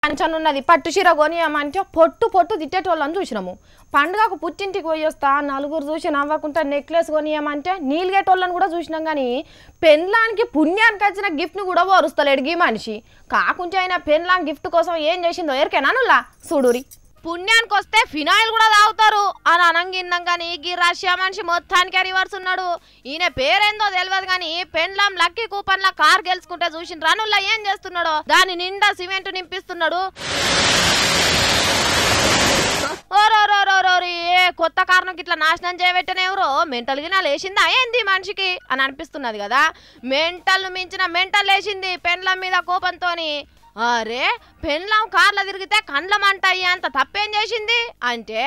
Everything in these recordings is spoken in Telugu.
అంచనున్నది పట్టు చీర కొనియమంటే పొట్టు పొట్టు తిట్టేటోళ్ళని చూసినాము. పండుగకు పుట్టింటికి పోయి వస్తా నలుగురు చూసి నవ్వకుండా నెక్లెస్ కొనియమంటే నీళ్ళగేటోళ్ళని కూడా చూసినాం. కానీ పెన్లానికి పుణ్యానికి వచ్చిన గిఫ్ట్ని కూడా ఓరుస్తలేడు గీ మనిషి. కాకుంటే ఆయన పెన్లాన్ గిఫ్ట్ కోసం ఏం చేసిందో ఎరికేనానులా చూడురి. పుణ్యానికి వస్తే ఫినాయిల్ కూడా తాగుతారు అని అనంగిన్నాం. కానీ ఈ రష్యా మనిషి మొత్తానికి రివర్స్ ఉన్నాడు. ఈయన పేరేందో తెలియదు కానీ పెన్లాం లక్కీ కూపన్ల కార్ గెలుచుకుంటే చూసిన రానుల్లా ఏం చేస్తున్నాడో దాని నిండా సిమెంట్ నింపిస్తున్నాడు. కొత్త కారణం ఇట్లా నాశనం చేయబెట్టనేవరో మెంటల్ గినా లేచిందా ఏంది మనిషికి అని అనిపిస్తున్నది కదా. మెంటల్ మించిన మెంటల్ లేచింది పెన్లాం మీద కోపంతోని. అరే పెన్లాం కార్ల తిరిగితే కండ్లమంటాయి అంత తప్పేం చేసింది అంటే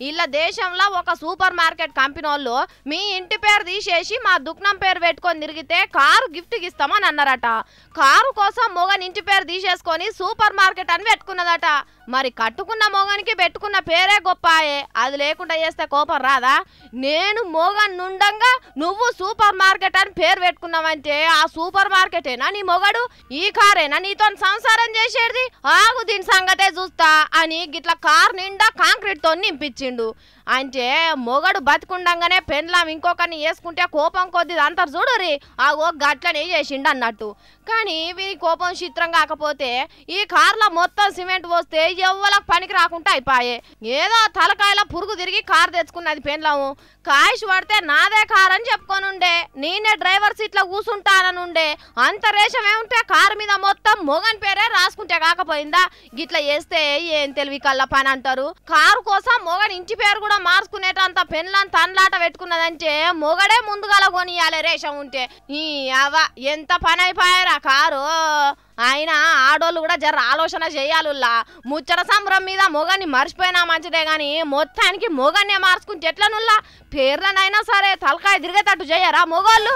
ఇలా దేశంలో ఒక సూపర్ మార్కెట్ కంపెనీ వాళ్ళు మీ ఇంటి పేరు తీసేసి మా దుకాణం పేరు పెట్టుకొని తిరిగితే కారు గిఫ్ట్కి ఇస్తామని అన్నారట. కారు కోసం మొగని ఇంటి పేరు తీసేసుకొని సూపర్ మార్కెట్ అని పెట్టుకున్నదట. మరి కట్టుకున్న మొగనికి పెట్టుకున్న పేరే గొప్పయే, అది లేకుండా చేస్తే కోపం రాదా? నేను మొగన్ నుండంగా నువ్వు సూపర్ మార్కెట్ అని పేరు పెట్టుకున్నావంటే ఆ సూపర్ మార్కెటేనా నీ మొగడు? ఈ కారేనా నీతో సంసారం చేసేది? ఆగు దీని సంగతే చూస్తా అని గిట్ల కార్ నిండా కాంక్రీట్ తో నింపించిండు. అంటే మొగడు బతికుండంగానే పెన్లాం ఇంకొకరిని వేసుకుంటే కోపం కొద్ది అంటారు చూడురి, ఆగో గట్లనే చేసిండు అన్నట్టు. కానీ వీరి కోపం చిత్రం కాకపోతే ఈ కార్ల మొత్తం సిమెంట్ పోస్తే ఎవ్వలకు పనికి రాకుండా అయిపోయే. ఏదో తలకాయల పురుగు తిరిగి కారు తెచ్చుకున్నది పెన్లాము. కాయిష్ పడితే నాదే కార్ అని చెప్పుకొనుండే, నేనే డ్రైవర్ సీట్లో కూర్చుంటాననుండే. అంత రేషమే ఉంటే కారు మీద మొత్తం మొగన్ పేరే రాసుకుంటే కాకపోయిందా? గిట్లా చేస్తే ఏం తెలివి కల్లా పని అంటారు. కారు కోసం మొగన్ ఇంటి పేరు కూడా మార్చుకునేటంత పెన్లాన్ తన్లాట పెట్టుకున్నదంటే మొగడే ముందుగాల కొనియాలే రేషం ఉంటే. ఈ అవ ఎంత పని అయిపోయారా కారు. ఆయన ఆడోళ్ళు కూడా జర ఆలోచన చేయాలుల్లా. ముచ్చట సంబరం మీద మొగన్ని మర్చిపోయినా మంచిదే గాని మొత్తానికి మొగన్నే మార్చుకుంటే ఎట్లనుల్లా? పేర్లనైనా సరే తలకాయ తిరిగేటట్టు చేయరా మొగోళ్ళు?